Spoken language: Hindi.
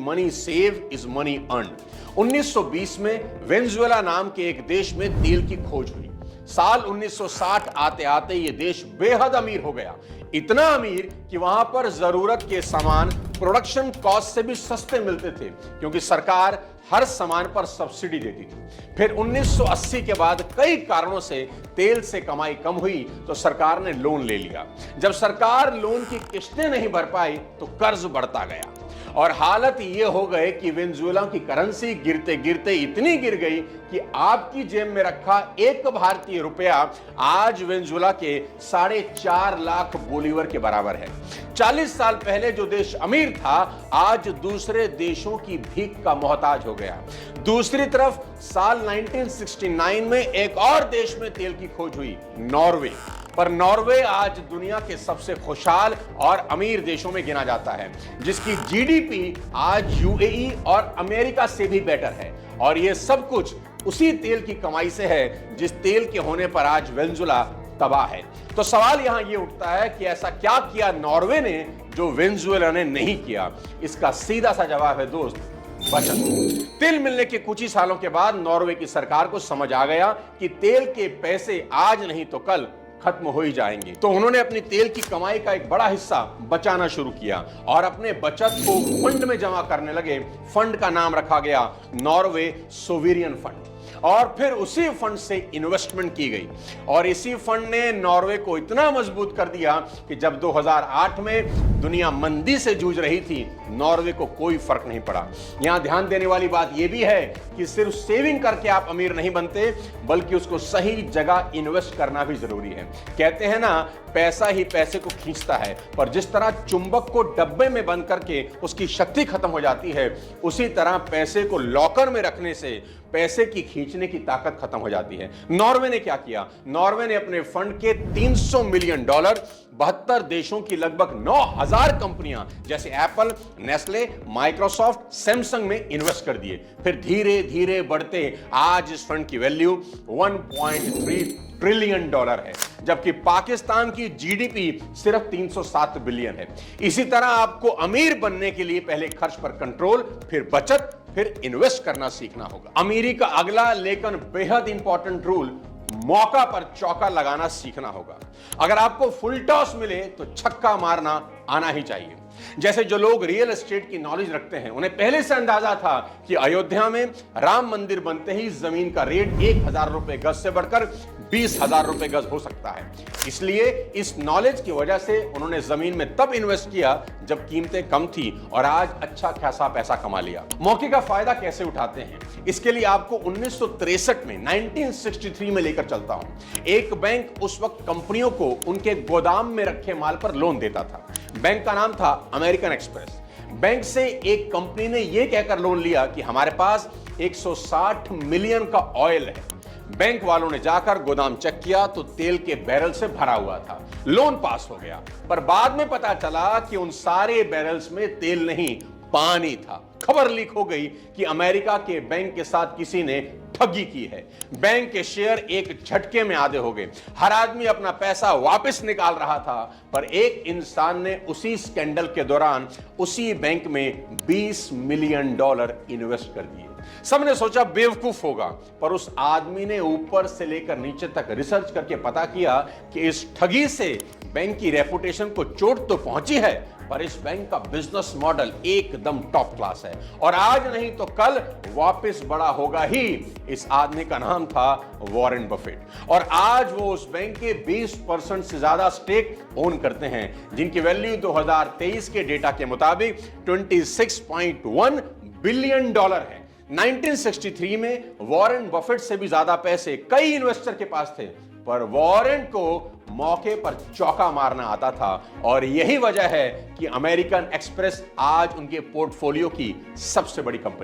Money save is money earn. 1920 में वेनेजुएला नाम के एक देश में तेल की खोज हुई। साल 1960 आते आते यह देश बेहद अमीर हो गया, इतना अमीर कि वहां पर जरूरत के सामान प्रोडक्शन कॉस्ट से भी सस्ते मिलते थे, क्योंकि सरकार हर सामान पर सब्सिडी देती थी। फिर 1980 के बाद कई कारणों से तेल से कमाई कम हुई तो सरकार ने लोन ले लिया। जब सरकार लोन की किस्तें नहीं भर पाई तो कर्ज बढ़ता गया और हालत ये हो गए कि वेनेजुएला की करेंसी गिरते गिरते इतनी गिर गई कि आपकी जेब में रखा एक भारतीय रुपया आज वेनेजुएला के 4.5 लाख बोलीवर के बराबर है। 40 साल पहले जो देश अमीर था आज दूसरे देशों की भीख का मोहताज हो गया। दूसरी तरफ साल 1969 में एक और देश में तेल की खोज हुई, नॉर्वे। पर नॉर्वे आज दुनिया के सबसे खुशहाल और अमीर देशों में गिना जाता है, जिसकी जीडीपी आज यूएई और अमेरिका से भी बेटर है। और यह सब कुछ उसी तेल की कमाई से है जिस तेल के होने पर आज वेनेजुएला तबाह है। तो सवाल यहां यह उठता है कि ऐसा क्या किया नॉर्वे ने जो वेनेजुएला ने नहीं किया? इसका सीधा सा जवाब है दोस्त, बचत। तेल मिलने के कुछ ही सालों के बाद नॉर्वे की सरकार को समझ आ गया कि तेल के पैसे आज नहीं तो कल खत्म हो ही जाएंगे। तो उन्होंने अपनी तेल की कमाई का एक बड़ा हिस्सा बचाना शुरू किया और अपने बचत को फंड में जमा करने लगे। फंड का नाम रखा गया नॉर्वे सोवेरियन फंड और फिर उसी फंड से इन्वेस्टमेंट की गई और इसी फंड ने नॉर्वे को इतना मजबूत कर दिया कि जब 2008 में दुनिया मंदी से जूझ रही थी नॉर्वे को कोई फर्क नहीं पड़ा। यहां ध्यान देने वाली बात यह भी है कि सिर्फ सेविंग करके आप अमीर नहीं बनते, बल्कि उसको सही जगह इन्वेस्ट करना भी जरूरी है। कहते हैं ना, पैसा ही पैसे को खींचता है, पर जिस तरह चुंबक को डब्बे में बंद करके उसकी शक्ति खत्म हो जाती है, उसी तरह पैसे को लॉकर में रखने से पैसे की खींचने की ताकत खत्म हो जाती है। नॉर्वे ने क्या किया? नॉर्वे ने अपने फंड के $300 मिलियन 72 देशों की लगभग 9,000 कंपनियां जैसे एप्पल, नेस्ले, माइक्रोसॉफ्ट, सैमसंग में इन्वेस्ट कर दिए। फिर धीरे धीरे बढ़ते आज इस फंड की वैल्यू $1.3 ट्रिलियन है, जबकि पाकिस्तान की जीडीपी सिर्फ 307 बिलियन है। इसी तरह आपको अमीर बनने के लिए पहले खर्च पर कंट्रोल, फिर बचत, फिर इन्वेस्ट करना सीखना होगा। अमीरी का अगला लेकिन बेहद इंपॉर्टेंट रूल, मौका पर चौका लगाना सीखना होगा। अगर आपको फुल टॉस मिले तो छक्का मारना आना ही चाहिए। जैसे जो लोग रियल एस्टेट की नॉलेज रखते हैं, उन्हें पहले से अंदाजा था कि अयोध्या में राम मंदिर बनते ही जमीन का रेट 1,000 रुपए गज से बढ़कर 20,000 रुपए गज हो सकता है। इसलिए इस नॉलेज की वजह से उन्होंने जमीन में तब इन्वेस्ट किया जब कीमतें कम थी और आज अच्छा खासा पैसा कमा लिया। मौके का फायदा कैसे उठाते हैं, इसके लिए आपको 1963 में 1963 में लेकर चलता हूं। एक बैंक उस वक्त कंपनियों को उनके गोदाम में रखे माल पर लोन देता था। बैंक का नाम था अमेरिकन एक्सप्रेस। बैंक से एक कंपनी ने यह कहकर लोन लिया कि हमारे पास 160 मिलियन का ऑयल है। बैंक वालों ने जाकर गोदाम चेक किया तो तेल के बैरल से भरा हुआ था। लोन पास हो गया, पर बाद में पता चला कि उन सारे बैरल्स में तेल नहीं, पानी था। खबर लीक हो गई कि अमेरिका के बैंक के साथ किसी ने ठगी की है। बैंक के शेयर एक झटके में आधे हो गए। हर आदमी अपना पैसा वापस निकाल रहा था, पर एक इंसान ने उसी स्कैंडल के दौरान उसी बैंक में $20 मिलियन इन्वेस्ट कर दिए। सबने सोचा बेवकूफ होगा, पर उस आदमी ने ऊपर से लेकर नीचे तक रिसर्च करके पता किया कि इस ठगी से बैंक की रेपुटेशन को चोट तो पहुंची है, पर इस बैंक का बिजनेस मॉडल एकदम टॉप क्लास है और आज नहीं तो कल वापस बड़ा होगा ही। इस आदमी का नाम था वॉरेन बफेट और आज वो उस बैंक के 20% से ज्यादा स्टेक ओन करते हैं, जिनकी वैल्यू 2023 के डेटा के मुताबिक $26.1 बिलियन है। 1963 में वॉरेन बफेट से भी ज्यादा पैसे कई इन्वेस्टर के पास थे, पर वॉरेन को मौके पर चौका मारना आता था और यही वजह है कि अमेरिकन एक्सप्रेस आज उनके पोर्टफोलियो की सबसे बड़ी कंपनी